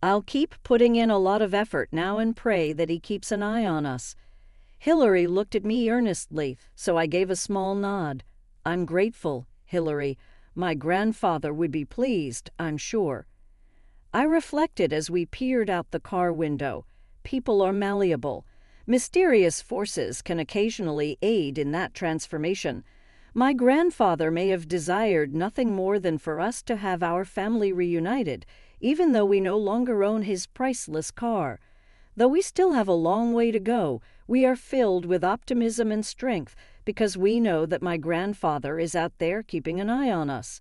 I'll keep putting in a lot of effort now and pray that he keeps an eye on us." Hillary looked at me earnestly, so I gave a small nod. "I'm grateful, Hillary. My grandfather would be pleased, I'm sure." I reflected as we peered out the car window. People are malleable. Mysterious forces can occasionally aid in that transformation. My grandfather may have desired nothing more than for us to have our family reunited, even though we no longer own his priceless car. Though we still have a long way to go, we are filled with optimism and strength because we know that my grandfather is out there keeping an eye on us.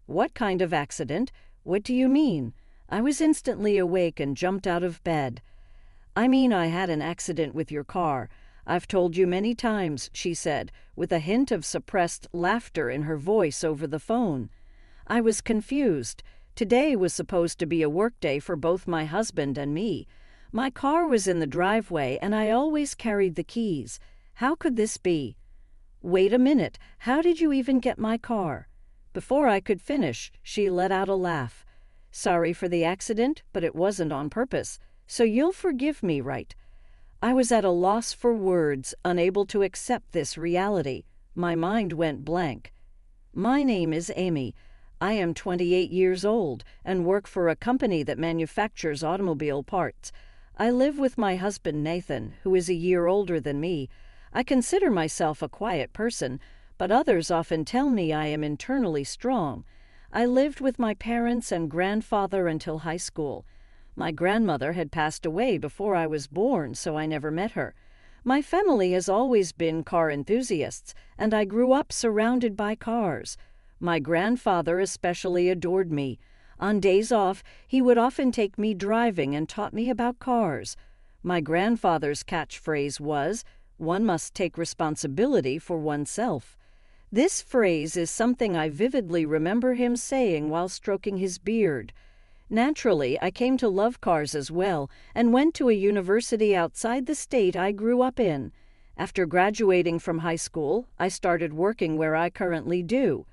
"What kind of accident? What do you mean?" I was instantly awake and jumped out of bed. "I mean I had an accident with your car. I've told you many times," she said, with a hint of suppressed laughter in her voice over the phone. I was confused. Today was supposed to be a workday for both my husband and me. My car was in the driveway and I always carried the keys. How could this be? "Wait a minute. How did you even get my car?" Before I could finish, she let out a laugh. "Sorry for the accident, but it wasn't on purpose. So you'll forgive me, right?" I was at a loss for words, unable to accept this reality. My mind went blank. "My name is Amy. I am 28 years old and work for a company that manufactures automobile parts. I live with my husband Nathan, who is a year older than me. I consider myself a quiet person, but others often tell me I am internally strong. I lived with my parents and grandfather until high school. My grandmother had passed away before I was born, so I never met her. My family has always been car enthusiasts, and I grew up surrounded by cars. My grandfather especially adored me. On days off, he would often take me driving and taught me about cars. My grandfather's catchphrase was, 'One must take responsibility for oneself.' This phrase is something I vividly remember him saying while stroking his beard. Naturally, I came to love cars as well and went to a university outside the state I grew up in. After graduating from high school, I started working where I currently do.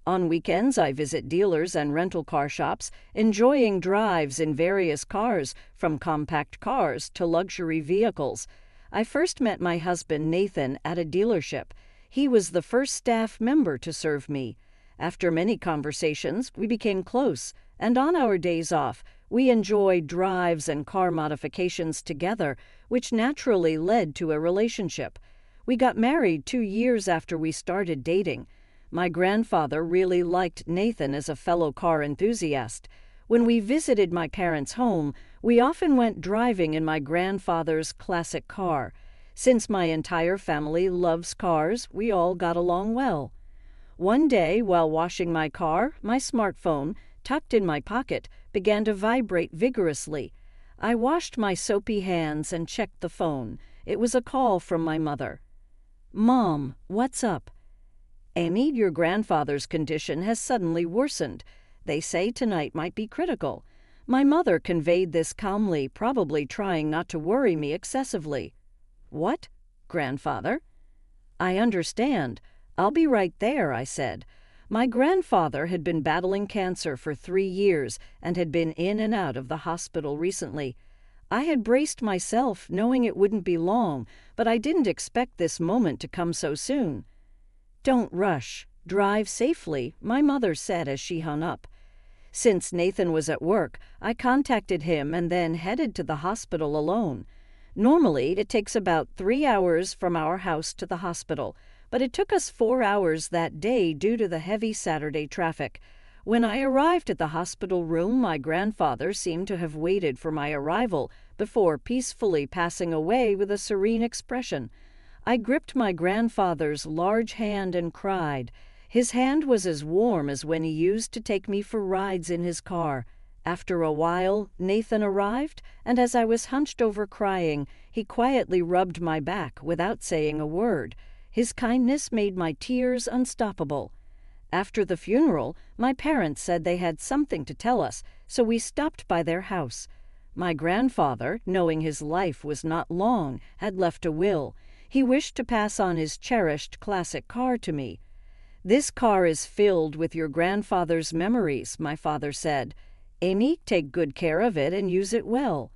On weekends, I visit dealers and rental car shops, enjoying drives in various cars, from compact cars to luxury vehicles. I first met my husband, Nathan, at a dealership. He was the first staff member to serve me. After many conversations, we became close, and on our days off, we enjoyed drives and car modifications together, which naturally led to a relationship. We got married 2 years after we started dating. My grandfather really liked Nathan as a fellow car enthusiast. When we visited my parents' home, we often went driving in my grandfather's classic car. Since my entire family loves cars, we all got along well. One day, while washing my car, my smartphone, tucked in my pocket, began to vibrate vigorously. I washed my soapy hands and checked the phone. It was a call from my mother. "Mom, what's up?" "Amy, your grandfather's condition has suddenly worsened. They say tonight might be critical." My mother conveyed this calmly, probably trying not to worry me excessively. "What? Grandfather?" "I understand. I'll be right there," I said. My grandfather had been battling cancer for 3 years and had been in and out of the hospital recently. I had braced myself, knowing it wouldn't be long, but I didn't expect this moment to come so soon. "Don't rush. Drive safely," my mother said as she hung up. Since Nathan was at work, I contacted him and then headed to the hospital alone. Normally, it takes about 3 hours from our house to the hospital, but it took us 4 hours that day due to the heavy Saturday traffic. When I arrived at the hospital room, my grandfather seemed to have waited for my arrival before peacefully passing away with a serene expression. I gripped my grandfather's large hand and cried. His hand was as warm as when he used to take me for rides in his car. After a while, Nathan arrived, and as I was hunched over crying, he quietly rubbed my back without saying a word. His kindness made my tears unstoppable. After the funeral, my parents said they had something to tell us, so we stopped by their house. My grandfather, knowing his life was not long, had left a will. He wished to pass on his cherished classic car to me. "This car is filled with your grandfather's memories," my father said. Amy, take good care of it and use it well.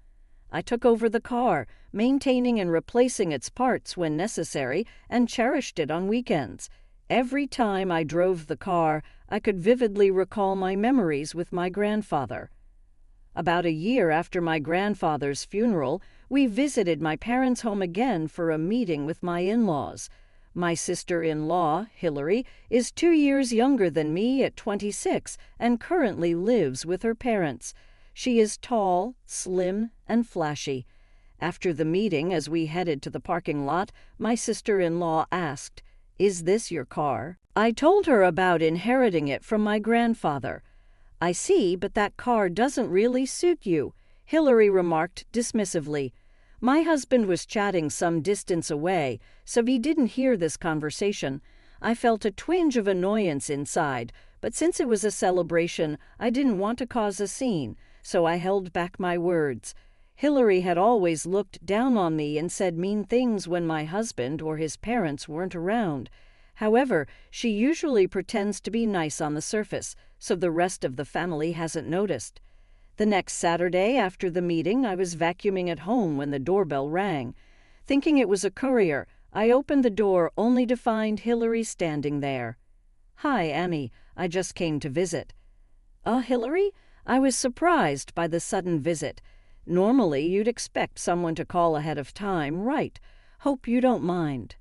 I took over the car, maintaining and replacing its parts when necessary, and cherished it on weekends. Every time I drove the car, I could vividly recall my memories with my grandfather. About a year after my grandfather's funeral, we visited my parents' home again for a meeting with my in-laws. My sister-in-law, Hillary, is 2 years younger than me at 26 and currently lives with her parents. She is tall, slim, and flashy. After the meeting, as we headed to the parking lot, my sister-in-law asked, "Is this your car?" I told her about inheriting it from my grandfather. "I see, but that car doesn't really suit you," Hillary remarked dismissively. My husband was chatting some distance away, so he didn't hear this conversation. I felt a twinge of annoyance inside, but since it was a celebration, I didn't want to cause a scene, so I held back my words. Hillary had always looked down on me and said mean things when my husband or his parents weren't around. However, she usually pretends to be nice on the surface, so the rest of the family hasn't noticed. The next Saturday after the meeting, I was vacuuming at home when the doorbell rang. Thinking it was a courier, I opened the door only to find Hillary standing there. "Hi, Amy. I just came to visit." Hillary?" I was surprised by the sudden visit. Normally, you'd expect someone to call ahead of time, right? Hope you don't mind.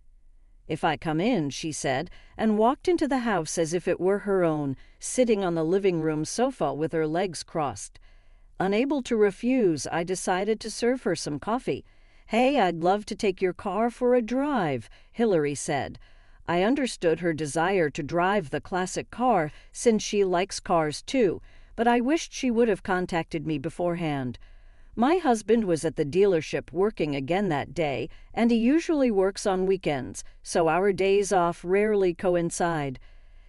"If I come in," she said, and walked into the house as if it were her own, sitting on the living room sofa with her legs crossed. Unable to refuse, I decided to serve her some coffee. "Hey, I'd love to take your car for a drive," Hillary said. I understood her desire to drive the classic car since she likes cars too, but I wished she would have contacted me beforehand. My husband was at the dealership working again that day, and he usually works on weekends, so our days off rarely coincide.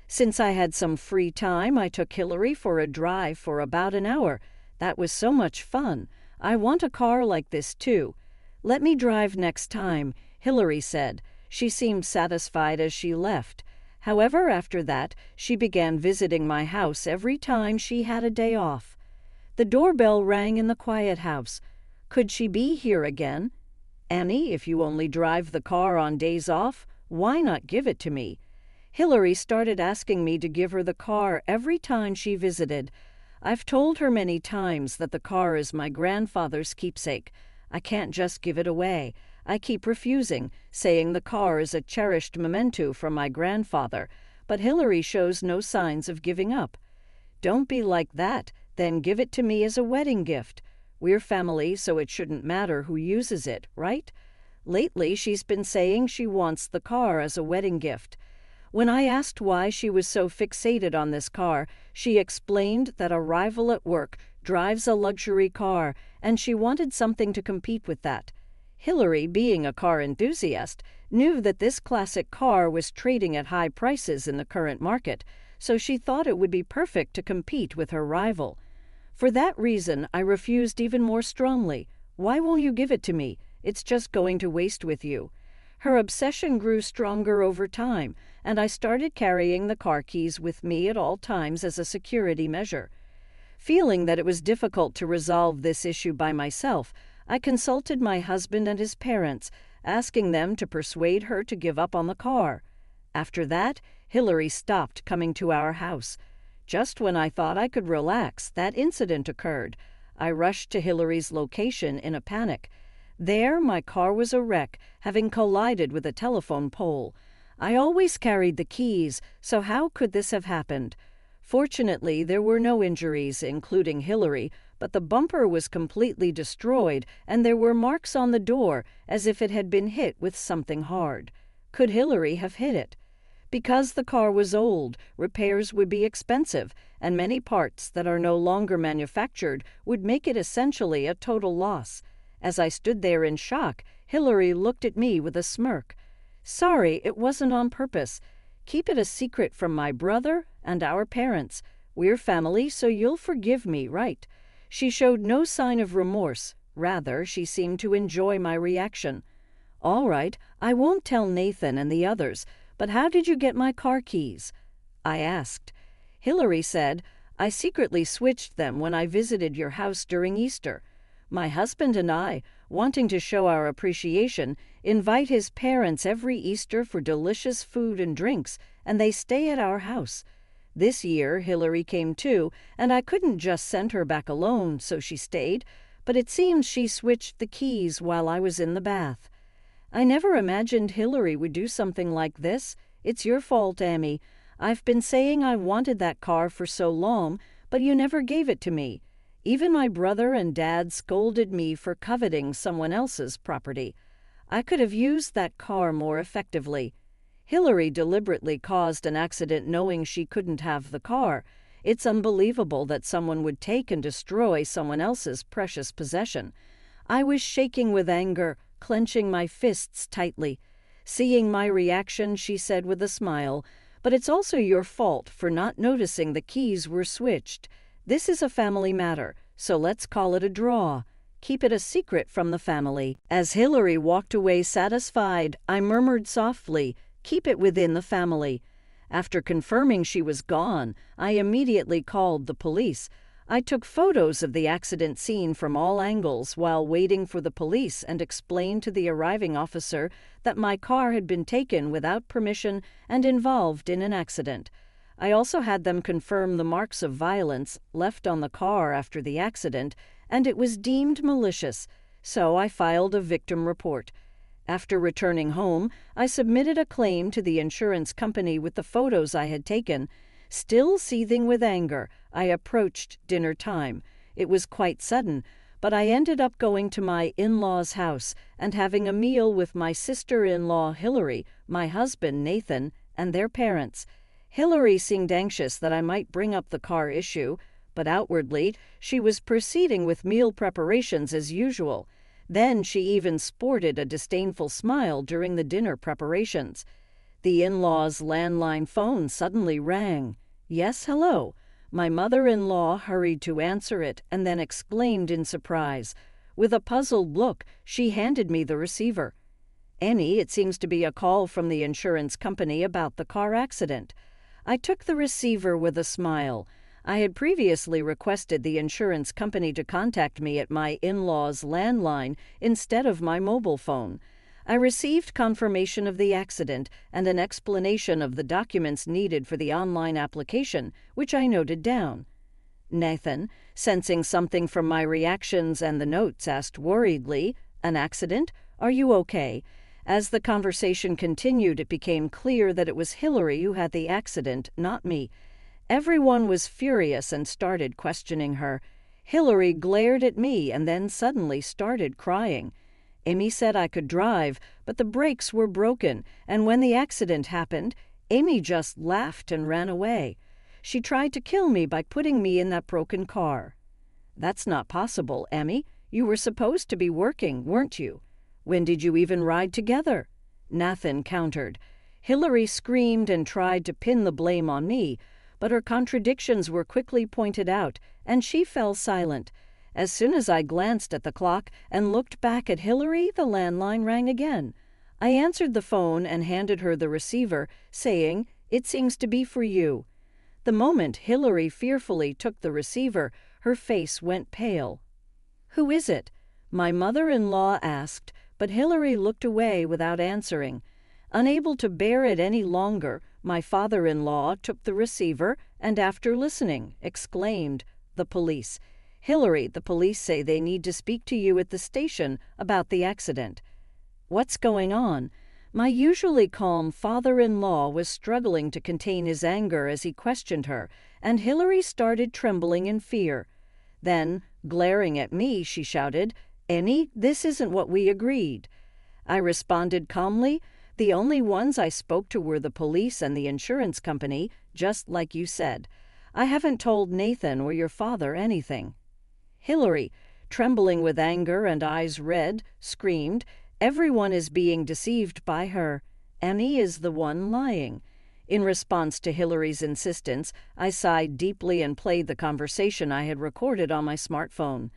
Since I had some free time, I took Hillary for a drive for about an hour. That was so much fun. I want a car like this too. "Let me drive next time," Hillary said. She seemed satisfied as she left. However, after that, she began visiting my house every time she had a day off. The doorbell rang in the quiet house. Could she be here again? "Annie, if you only drive the car on days off, why not give it to me?" Hillary started asking me to give her the car every time she visited. I've told her many times that the car is my grandfather's keepsake. I can't just give it away. I keep refusing, saying the car is a cherished memento from my grandfather, but Hillary shows no signs of giving up. "Don't be like that. Then give it to me as a wedding gift. We're family, so it shouldn't matter who uses it, right?" Lately, she's been saying she wants the car as a wedding gift. When I asked why she was so fixated on this car, she explained that a rival at work drives a luxury car, and she wanted something to compete with that. Hillary, being a car enthusiast, knew that this classic car was trading at high prices in the current market, so she thought it would be perfect to compete with her rival. For that reason, I refused even more strongly. "Why won't you give it to me? It's just going to waste with you." Her obsession grew stronger over time, and I started carrying the car keys with me at all times as a security measure. Feeling that it was difficult to resolve this issue by myself, I consulted my husband and his parents, asking them to persuade her to give up on the car. After that, Hillary stopped coming to our house. Just when I thought I could relax, that incident occurred. I rushed to Hillary's location in a panic. There, my car was a wreck, having collided with a telephone pole. I always carried the keys, so how could this have happened? Fortunately, there were no injuries, including Hillary, but the bumper was completely destroyed, and there were marks on the door, as if it had been hit with something hard. Could Hillary have hit it? Because the car was old, repairs would be expensive, and many parts that are no longer manufactured would make it essentially a total loss. As I stood there in shock, Hillary looked at me with a smirk. "Sorry, it wasn't on purpose. Keep it a secret from my brother and our parents. We're family, so you'll forgive me, right?" She showed no sign of remorse. Rather, she seemed to enjoy my reaction. "All right, I won't tell Nathan and the others, but how did you get my car keys?" I asked. Hillary said, I secretly switched them when I visited your house during Easter. My husband and I, wanting to show our appreciation, invite his parents every Easter for delicious food and drinks, and they stay at our house. This year, Hillary came too, and I couldn't just send her back alone, so she stayed, but it seems she switched the keys while I was in the bath. I never imagined Hillary would do something like this. It's your fault, Amy. I've been saying I wanted that car for so long, but you never gave it to me. Even my brother and dad scolded me for coveting someone else's property. I could have used that car more effectively. Hillary deliberately caused an accident knowing she couldn't have the car. It's unbelievable that someone would take and destroy someone else's precious possession. I was shaking with anger, clenching my fists tightly. Seeing my reaction, she said with a smile, "But it's also your fault for not noticing the keys were switched. This is a family matter, so let's call it a draw. Keep it a secret from the family." As Hillary walked away satisfied, I murmured softly, "Keep it within the family." After confirming she was gone, I immediately called the police. I took photos of the accident scene from all angles while waiting for the police and explained to the arriving officer that my car had been taken without permission and involved in an accident. I also had them confirm the marks of violence left on the car after the accident, and it was deemed malicious, so I filed a victim report. After returning home, I submitted a claim to the insurance company with the photos I had taken. Still seething with anger, I approached dinner time. It was quite sudden, but I ended up going to my in-laws' house and having a meal with my sister-in-law Hillary, my husband Nathan, and their parents. Hillary seemed anxious that I might bring up the car issue, but outwardly she was proceeding with meal preparations as usual. Then she even sported a disdainful smile during the dinner preparations. The in-laws' landline phone suddenly rang. "Yes, hello." My mother-in-law hurried to answer it and then exclaimed in surprise. With a puzzled look, she handed me the receiver. "Annie, it seems to be a call from the insurance company about the car accident." I took the receiver with a smile. I had previously requested the insurance company to contact me at my in-laws' landline instead of my mobile phone. I received confirmation of the accident and an explanation of the documents needed for the online application, which I noted down. Nathan, sensing something from my reactions and the notes, asked worriedly, "An accident? Are you okay?" As the conversation continued, it became clear that it was Hillary who had the accident, not me. Everyone was furious and started questioning her. Hillary glared at me and then suddenly started crying. Amy said I could drive, but the brakes were broken, and when the accident happened, Amy just laughed and ran away. She tried to kill me by putting me in that broken car. "That's not possible, Amy. You were supposed to be working, weren't you? When did you even ride together?" Nathan countered. Hillary screamed and tried to pin the blame on me, but her contradictions were quickly pointed out, and she fell silent. As soon as I glanced at the clock and looked back at Hillary, the landline rang again. I answered the phone and handed her the receiver, saying, "It seems to be for you." The moment Hillary fearfully took the receiver, her face went pale. "Who is it?" my mother-in-law asked, but Hillary looked away without answering. Unable to bear it any longer, my father-in-law took the receiver and, after listening, exclaimed, "The police. Hillary, the police say they need to speak to you at the station about the accident." "What's going on?" My usually calm father-in-law was struggling to contain his anger as he questioned her, and Hillary started trembling in fear. Then, glaring at me, she shouted, "Annie, this isn't what we agreed." I responded calmly, "The only ones I spoke to were the police and the insurance company, just like you said. I haven't told Nathan or your father anything." Hillary, trembling with anger and eyes red, screamed, "Everyone is being deceived by her. Annie is the one lying." In response to Hillary's insistence, I sighed deeply and played the conversation I had recorded on my smartphone.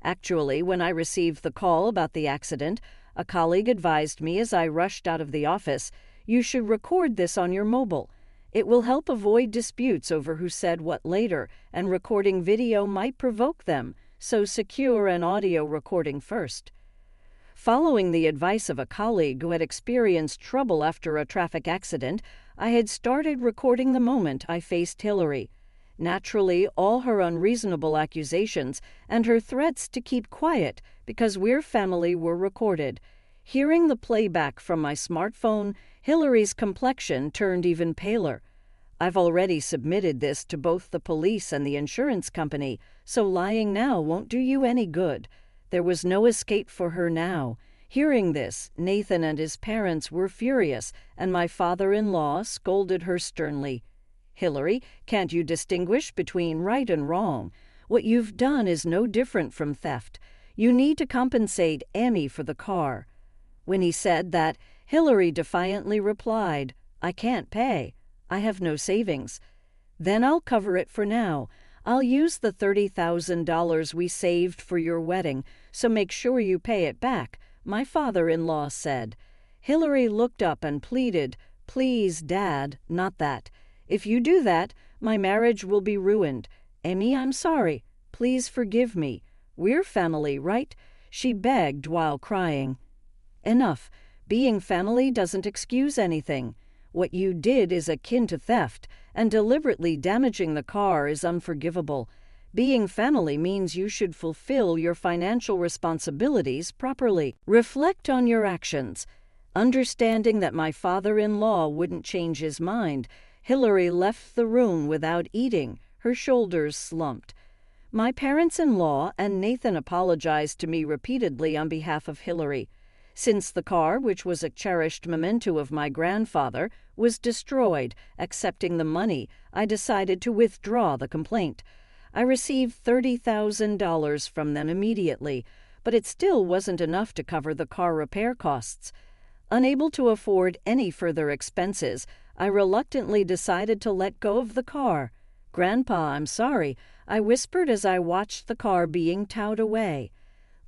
Actually, when I received the call about the accident, a colleague advised me as I rushed out of the office, "You should record this on your mobile. It will help avoid disputes over who said what later, and recording video might provoke them, so secure an audio recording first. Following the advice of a colleague who had experienced trouble after a traffic accident, I had started recording the moment I faced Hillary. Naturally, all her unreasonable accusations and her threats to keep quiet because we're family were recorded. Hearing the playback from my smartphone, Hillary's complexion turned even paler. I've already submitted this to both the police and the insurance company, so lying now won't do you any good. There was no escape for her now. Hearing this, Nathan and his parents were furious, and my father-in-law scolded her sternly. "Hillary, can't you distinguish between right and wrong? What you've done is no different from theft. You need to compensate Amy for the car." When he said that, Hillary defiantly replied, "I can't pay. I have no savings." "Then I'll cover it for now. I'll use the $30,000 we saved for your wedding, so make sure you pay it back," my father-in-law said. Hillary looked up and pleaded, "Please, Dad, not that. If you do that, my marriage will be ruined. Amy, I'm sorry. Please forgive me. We're family, right?" she begged while crying. "Enough. Being family doesn't excuse anything. What you did is akin to theft, and deliberately damaging the car is unforgivable. Being family means you should fulfill your financial responsibilities properly. Reflect on your actions." Understanding that my father-in-law wouldn't change his mind, Hillary left the room without eating, her shoulders slumped. My parents-in-law and Nathan apologized to me repeatedly on behalf of Hillary. Since the car, which was a cherished memento of my grandfather, was destroyed, accepting the money, I decided to withdraw the complaint. I received $30,000 from them immediately, but it still wasn't enough to cover the car repair costs. Unable to afford any further expenses, I reluctantly decided to let go of the car. "Grandpa, I'm sorry," I whispered as I watched the car being towed away.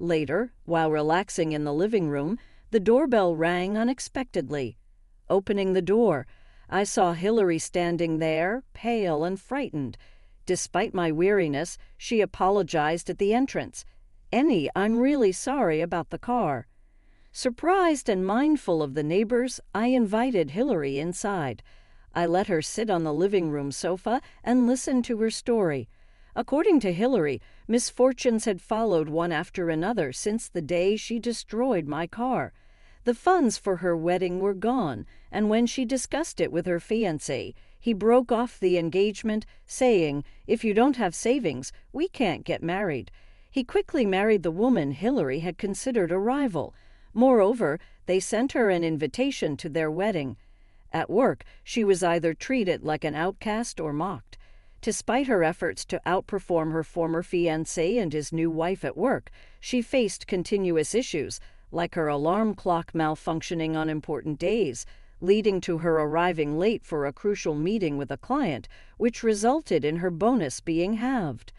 Later, while relaxing in the living room, the doorbell rang unexpectedly. Opening the door, I saw Hillary standing there, pale and frightened. Despite my weariness, she apologized at the entrance. "Annie, I'm really sorry about the car." Surprised and mindful of the neighbors, I invited Hillary inside. I let her sit on the living room sofa and listen to her story. According to Hillary, misfortunes had followed one after another since the day she destroyed my car. The funds for her wedding were gone, and when she discussed it with her fiancé, he broke off the engagement, saying, "If you don't have savings, we can't get married." He quickly married the woman Hillary had considered a rival. Moreover, they sent her an invitation to their wedding. At work, she was either treated like an outcast or mocked. Despite her efforts to outperform her former fiancé and his new wife at work, she faced continuous issues, like her alarm clock malfunctioning on important days, leading to her arriving late for a crucial meeting with a client, which resulted in her bonus being halved.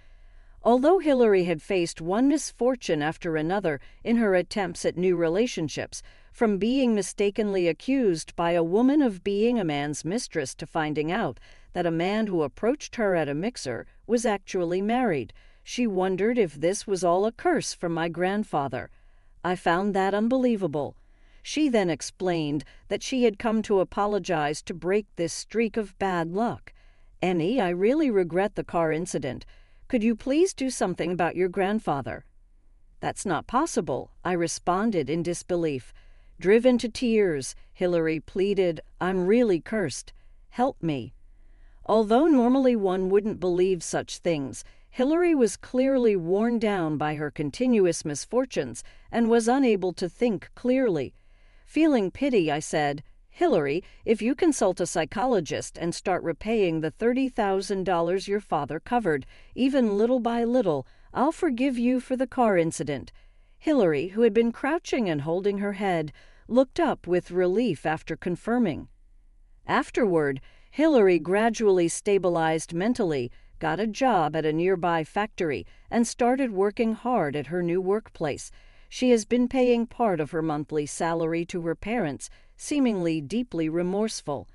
Although Hillary had faced one misfortune after another in her attempts at new relationships, from being mistakenly accused by a woman of being a man's mistress to finding out that a man who approached her at a mixer was actually married, she wondered if this was all a curse from my grandfather. I found that unbelievable. She then explained that she had come to apologize to break this streak of bad luck. "Annie, I really regret the car incident. Could you please do something about your grandfather?" "That's not possible," I responded in disbelief. Driven to tears, Hillary pleaded, "I'm really cursed. Help me." Although normally one wouldn't believe such things, Hillary was clearly worn down by her continuous misfortunes and was unable to think clearly. Feeling pity, I said, "Hillary, if you consult a psychologist and start repaying the $30,000 your father covered, even little by little, I'll forgive you for the car incident." Hillary, who had been crouching and holding her head, looked up with relief after confirming. Afterward, Hillary gradually stabilized mentally, got a job at a nearby factory, and started working hard at her new workplace. She has been paying part of her monthly salary to her parents, seemingly deeply remorseful.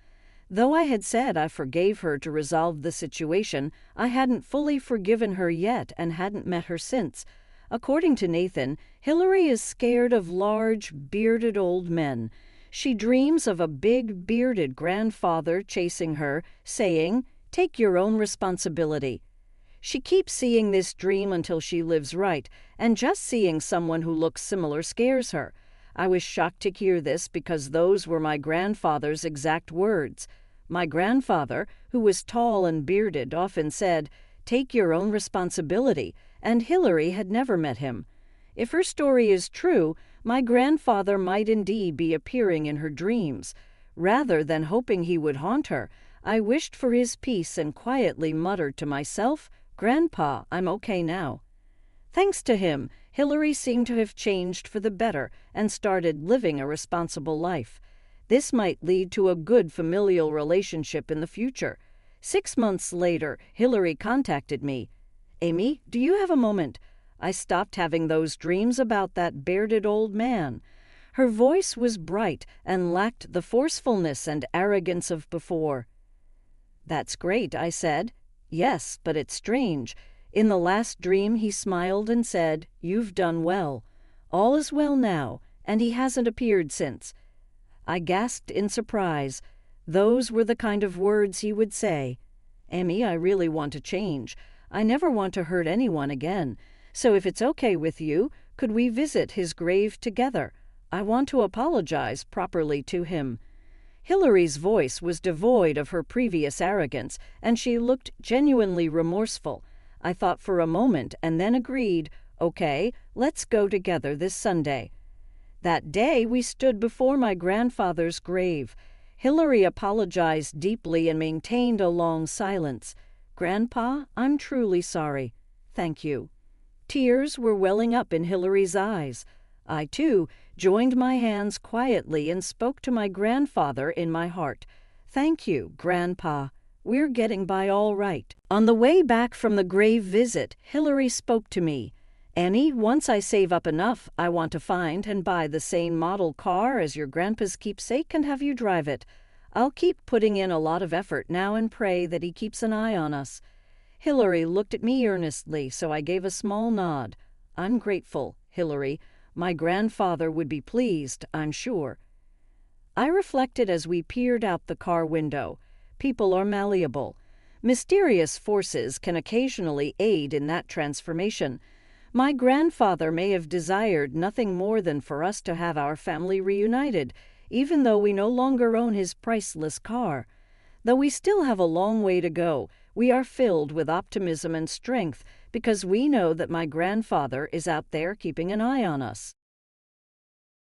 Though I had said I forgave her to resolve the situation, I hadn't fully forgiven her yet and hadn't met her since. According to Nathan, Hillary is scared of large, bearded old men. She dreams of a big, bearded grandfather chasing her, saying, "Take your own responsibility." She keeps seeing this dream until she lives right, and just seeing someone who looks similar scares her. I was shocked to hear this because those were my grandfather's exact words. My grandfather, who was tall and bearded, often said, "Take your own responsibility," and Hillary had never met him. If her story is true, my grandfather might indeed be appearing in her dreams. Rather than hoping he would haunt her, I wished for his peace and quietly muttered to myself, "Grandpa, I'm okay now." Thanks to him, Hillary seemed to have changed for the better and started living a responsible life. This might lead to a good familial relationship in the future. 6 months later, Hillary contacted me. "Amy, do you have a moment? I stopped having those dreams about that bearded old man." Her voice was bright and lacked the forcefulness and arrogance of before. "That's great," I said. "Yes, but it's strange. In the last dream he smiled and said, 'You've done well. All is well now,' and he hasn't appeared since." I gasped in surprise. Those were the kind of words he would say. "Amy, I really want to change. I never want to hurt anyone again. So if it's okay with you, could we visit his grave together? I want to apologize properly to him." Hillary's voice was devoid of her previous arrogance, and she looked genuinely remorseful. I thought for a moment and then agreed, "Okay, let's go together this Sunday." That day we stood before my grandfather's grave. Hillary apologized deeply and maintained a long silence. "Grandpa, I'm truly sorry. Thank you." Tears were welling up in Hillary's eyes. I, too, joined my hands quietly and spoke to my grandfather in my heart. "Thank you, Grandpa. We're getting by all right." On the way back from the grave visit, Hillary spoke to me. "Annie, once I save up enough, I want to find and buy the same model car as your grandpa's keepsake and have you drive it. I'll keep putting in a lot of effort now and pray that he keeps an eye on us." Hillary looked at me earnestly, so I gave a small nod. "I'm grateful, Hillary. My grandfather would be pleased, I'm sure." I reflected as we peered out the car window. People are malleable. Mysterious forces can occasionally aid in that transformation. My grandfather may have desired nothing more than for us to have our family reunited, even though we no longer own his priceless car. Though we still have a long way to go, we are filled with optimism and strength because we know that my grandfather is out there keeping an eye on us.